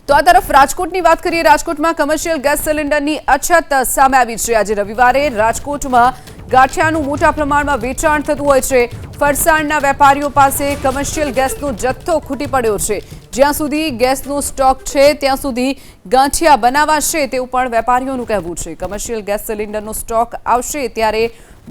તો આ તરફ રાજકોટની વાત કરીએ। રાજકોટમાં કમર્શિયલ ગેસ સિલિન્ડરની અછત સામે આવી છે। આજે રવિવારે રાજકોટમાં ગાંઠિયાનું મોટા પ્રમાણમાં વેચાણ થતું હોય છે। ફરસાણના વેપારીઓ પાસે કમર્શિયલ ગેસનો જથ્થો ખૂટી પડ્યો છે। જ્યાં સુધી ગેસનો સ્ટોક છે ત્યાં સુધી ગાંઠિયા બનાવાશે તેવું પણ વેપારીઓનું કહેવું છે। કમર્શિયલ ગેસ સિલિન્ડરનો સ્ટોક આવશે ત્યારે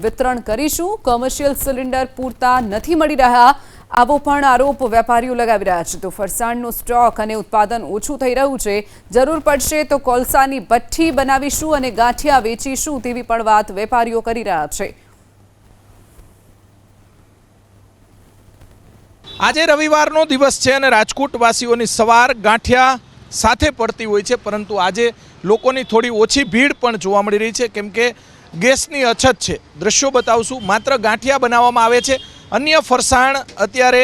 વિતરણ કરીશું। કમર્શિયલ સિલિન્ડર પૂરતા નથી મળી રહ્યા આવો પણ આરોપ વેપારીઓ લગાવી રહ્યા છે। તો ફરસાણનો સ્ટોક અને ઉત્પાદન ઓછું થઈ રહ્યું છે। જરૂર પડશે તો કોલસાની ભઠ્ઠી બનાવીશું અને ગાંઠિયા વેચીશું તેવી પણ વાત વેપારીઓ કરી રહ્યા છે। આજે રવિવારનો દિવસ છે અને રાજકોટવાસીઓની સવાર ગાંઠિયા સાથે પડતી હોય છે, પરંતુ આજે લોકોની થોડી ઓછી ભીડ પણ જોવા મળી રહી છે કેમ કે ગેસની અછત છે। દ્રશ્યો બતાવશું। માત્ર ગાંઠિયા બનાવવામાં આવે છે, અન્ય ફરસાણ અત્યારે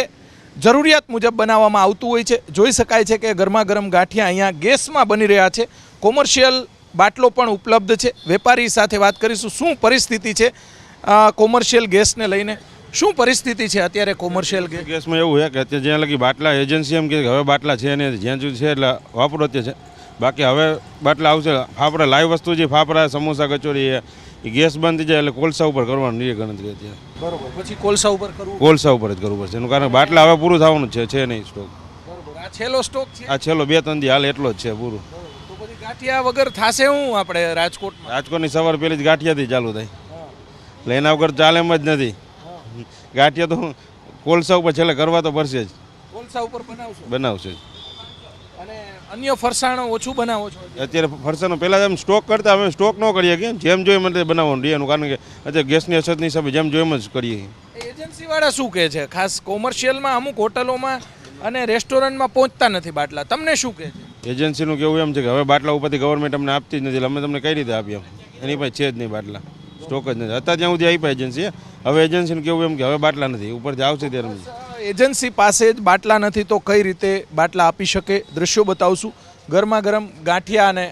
જરૂરિયાત મુજબ બનાવવામાં આવતું હોય છે। જોઈ શકાય છે કે ગરમા ગરમ ગાંઠિયા અહીંયા ગેસમાં બની રહ્યા છે। કોમર્શિયલ બાટલો પણ ઉપલબ્ધ છે। વેપારી સાથે વાત કરીશું શું પરિસ્થિતિ છે કોમર્શિયલ ગેસને લઈને। શું પરિસ્થિતિ છે અત્યારે કોમર્શિયલ ગેસમાં? એવું છે કે અત્યારે જ્યાં લગી બાટલા એજન્સી એમ કે હવે બાટલા છે ને જ્યાં સુધી છે એટલે વાપરો તે છે, બાકી હવે બાટલા આવશે। ફાફડા લાઈવ વસ્તુ છે, ફાફડા સમોસા કચોરી એ ગેસ બંધ થઈ જાય એટલે કોલસા ઉપર કરવાનું એ ગણતરી હતી। બરોબર, પછી કોલસા ઉપર કરવું? કોલસા ઉપર જ કરવું પડશે, એનું કારણ બાટલા હવે પૂરું થવાનું છે નહીં સ્ટોક। બરોબર, આ છેલ્લો સ્ટોક છે? આ છેલ્લો 2-3 દી હાલ એટલો જ છે પૂરું। તો પછી ગાંઠિયા વગર થશે હું આપણે રાજકોટમાં? રાજકોટની સવાર પહેલી જ ગાંઠિયાથી ચાલુ થાય એટલે એના વગર ચાલે એમ જ નથી। ગાંઠિયા તો કોલસા ઉપર છેલ્લે કરવા તો પડશે જ। કોલસા ઉપર બનાવશે અને અન્ય ફરસાણ ઓછું બનાવો છો અત્યારે? ફરસાણો પહેલાં એમ સ્ટોક કરતા હવે સ્ટોક ન કરીએ કે જેમ જોઈએ એમ બનાવવાનું એનું કારણ કે અત્યારે ગેસની અછતની હિસાબે જેમ જોઈએ એમ જ કરીએ। એજન્સીવાળા શું કહે છે? ખાસ કોમર્શિયલમાં અમુક હોટલોમાં અને રેસ્ટોરન્ટમાં પહોંચતા નથી બાટલા, તમને શું કહે છે? એજન્સીનું કેવું એમ છે કે હવે બાટલા ઉપરથી ગવર્મેન્ટ અમને આપતી જ નથી એટલે અમે તમને કઈ રીતે આપીએ? એની પાસે છે જ નહીં બાટલા, સ્ટોક જ નથી। અત્યારે ત્યાં સુધી આપ્યા એજન્સી, હવે એજન્સીનું કેવું એમ કે હવે બાટલા નથી, ઉપરથી આવશે ત્યારે એજન્સી પાસે જ બાટલા નથી તો કઈ રીતે બાટલા આપી શકે? દ્રશ્યો બતાવશું। ગરમા ગરમ ગાંઠિયા અને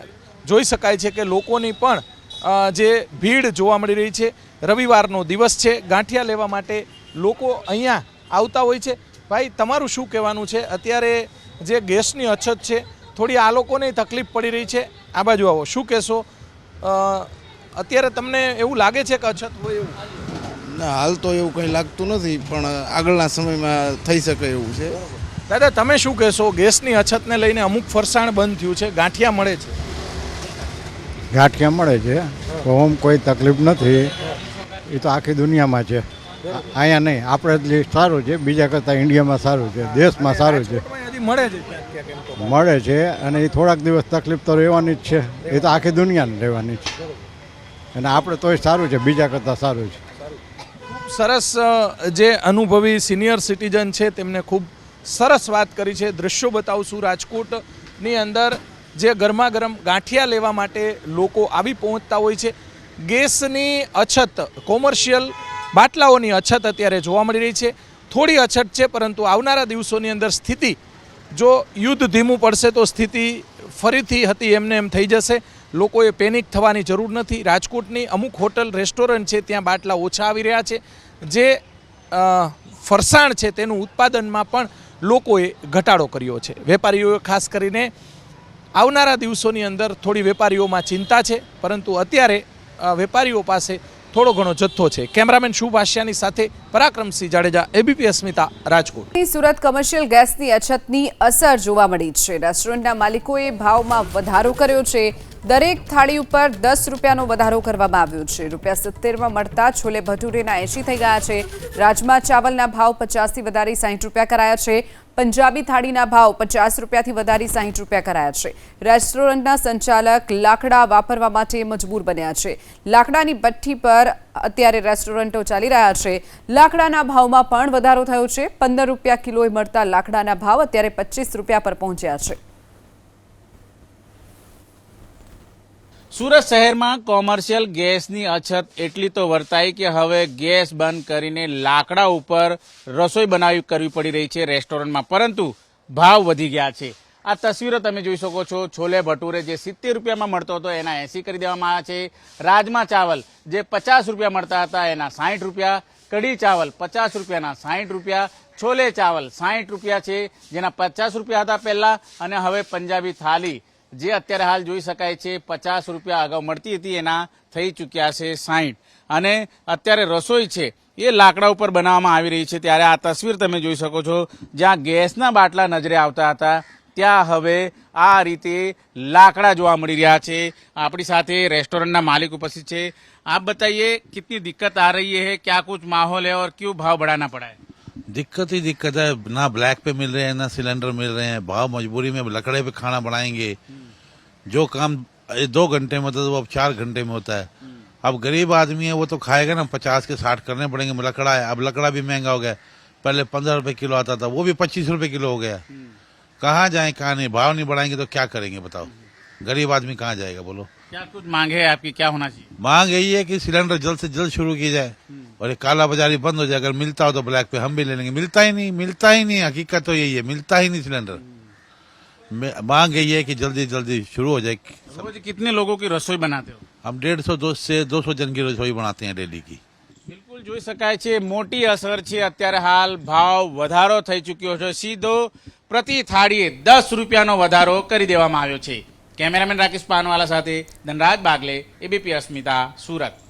જોઈ શકાય છે કે લોકોની પણ જે ભીડ જોવા મળી રહી છે। રવિવારનો દિવસ છે, ગાંઠિયા લેવા માટે લોકો અહીંયા આવતા હોય છે। ભાઈ, તમારું શું કહેવાનું છે? અત્યારે જે ગેસની અછત છે થોડી આ લોકોને તકલીફ પડી રહી છે। આ બાજુ આવો, શું કહેશો? અત્યારે તમને એવું લાગે છે કે અછત હોય એવું? ના, હાલ તો એવું કંઈ લાગતું નથી, પણ આગળના સમયમાં થઈ શકે એવું છે। દાદા, તમે શું કહેશો? ગેસની અછતને લઈને અમુક ફરસાણ બંધ થયું છે, ગાંઠિયા મળે છે? ગાંઠિયા મળે છે, ઓમ કોઈ તકલીફ નથી, એ તો આખી દુનિયામાં છે, અહીંયા નહીં। આપણે સારું છે, બીજા કરતાં ઇન્ડિયામાં સારું છે, દેશમાં સારું છે, મળે છે। અને એ થોડાક દિવસ તકલીફ તો રહેવાની જ છે, એ તો આખી દુનિયાને રહેવાની છે, અને આપણે તોય સારું છે, બીજા કરતાં સારું છે। સરસ, જે અનુભવી સિનિયર સિટીઝન છે તેમને ખૂબ સરસ વાત કરી છે। દ્રશ્યો બતાવશું। રાજકોટની અંદર જે ગરમા ગરમ ગાંઠિયા લેવા માટે લોકો આવી પહોંચતા હોય છે। ગેસની અછત, કોમર્શિયલ બાટલાઓની અછત અત્યારે જોવા મળી રહી છે। થોડી અછત છે, પરંતુ આવનારા દિવસોની અંદર સ્થિતિ જો યુદ્ધ ધીમું પડશે તો સ્થિતિ ફરીથી હતી એમને એમ થઈ જશે। લોકોએ પેનિક થવાની જરૂર નથી। રાજકોટની અમુક હોટલ રેસ્ટોરન્ટ છે ત્યાં બાટલા ઓછા આવી રહ્યા છે। જે ફરસાણ છે તેનું ઉત્પાદનમાં પણ લોકોએ ઘટાડો કર્યો છે। વેપારીઓએ ખાસ કરીને આવનારા દિવસોની અંદર થોડી વેપારીઓમાં ચિંતા છે, પરંતુ અત્યારે વેપારીઓ પાસે થોડો ઘણો જથ્થો છે। કેમેરામેન શુભ આશિયાની સાથે પરાક્રમસિંહ જાડેજા, એબીપી અસ્મિતા, રાજકોટ। સુરત કમર્શિયલ ગેસની અછતની અસર જોવા મળી છે। રેસ્ટોરન્ટના માલિકોએ ભાવમાં વધારો કર્યો છે। દરેક થાળી ઉપર 10 રૂપિયાનો વધારો કરવામાં આવ્યો છે। ₹70માં મળતા છોલે ભટુરેના 80 થઈ ગયા છે। રાજમા ચાવલના ભાવ 50થી વધારી 60 રૂપિયા કરાયા છે। પંજાબી થાળીના ભાવ 50 રૂપિયાથી વધારી 60 રૂપિયા કરાયા છે। રેસ્ટોરન્ટના સંચાલક લાકડા વાપરવા માટે મજબૂર બન્યા છે। લાકડાની ભઠ્ઠી પર અત્યારે રેસ્ટોરન્ટો ચાલી રહ્યા છે। લાકડાના ભાવમાં પણ વધારો થયો છે। 15 રૂપિયા કિલોએ મળતા લાકડાના ભાવ અત્યારે 25 રૂપિયા પર પહોંચ્યા છે। સુરત શહેરમાં કોમર્શિયલ ગેસની અછત એટલી તો વર્તાઈ કે હવે ગેસ બંધ કરીને લાકડા ઉપર રસોઈ કરવી પડી રહી છે રેસ્ટોરન્ટમાં, પરંતુ ભાવ વધી ગયા છે। આ તસવીરો તમે જોઈ શકો છો। છોલે ભટુરે જે 70 રૂપિયામાં મળતો હતો એના 80 કરી દેવામાં આવ્યા છે। રાજમા ચાવલ જે 50 રૂપિયા મળતા હતા એના 60 રૂપિયા, કઢી ચાવલ 50 રૂપિયાના 60 રૂપિયા, છોલે ચાવલ 60 રૂપિયા છે, જેના 50 રૂપિયા હતા પહેલા, અને હવે પંજાબી થાળી જે અત્યારે હાલ જોઈ શકાય છે 50 રૂપિયા અગાઉ મળતી હતી એના થઈ ચૂક્યા છે 60. અને અત્યારે રસોઈ છે એ લાકડા ઉપર બનાવવામાં આવી રહી છે. ત્યારે આ તસવીર તમે જોઈ શકો છો, જ્યાં ગેસના બાટલા નજરે આવતા હતા ત્યાં હવે આ રીતે લાકડા જોવા મળી રહ્યા છે. આપણી સાથે રેસ્ટોरेंटના માલિક ઉપસ્થિત છે. आप बताइए कितनी दिक्कत आ रही है, क्या कुछ माहौल है और क्यों भाव बढ़ाना पड़ा है? दिक्कत ही दिक्कत है, ना ब्लैक पे मिल रहे हैं ना सिलेंडर मिल रहे हैं। भाव मजबूरी में लकड़े पे खाना बनाएंगे, जो काम 2 घंटे में होता है वो अब 4 घंटे में होता है। अब गरीब आदमी है वो तो खाएगा ना, 50 के 60 करने पड़ेंगे। लकड़ा है, अब लकड़ा भी महंगा हो गया। पहले 15 रुपए किलो आता था, वो भी 25 रुपए किलो हो गया। कहाँ जाए कहाँ नहीं, भाव नहीं बढ़ाएंगे तो क्या करेंगे बताओ, गरीब आदमी कहाँ जाएगा बोलो। क्या कुछ मांगे है आपकी, क्या होना चाहिए? मांग यही है कि सिलेंडर जल्द से जल्द शुरू की जाए और ये काला बाजारी बंद हो जाए। अगर मिलता हो तो ब्लैक पे हम भी ले लेंगे। मिलता ही नहीं, हकीकत तो यही है, मिलता ही नहीं सिलेंडर। मांग यही है कि जल्दी जल्दी शुरू हो जाए। रोज कितने लोगों की रसोई बनाते हो? हम 150 से 200 जन की रसोई बनाते हैं डेली की। બિલકુલ જોઈ શકાય છે મોટી અસર છે. અત્યારે હાલ ભાવ વધારો થઈ ચૂક્યો છે. સીધો પ્રતિ થાળીએ 10 રૂપિયાનો વધારો કરી દેવામાં આવ્યો છે. કેમેરામેન રાકેશ પાનવાલા સાથે ધનરાજ બાગલે, એબીપી અસ્મિતા, સુરત.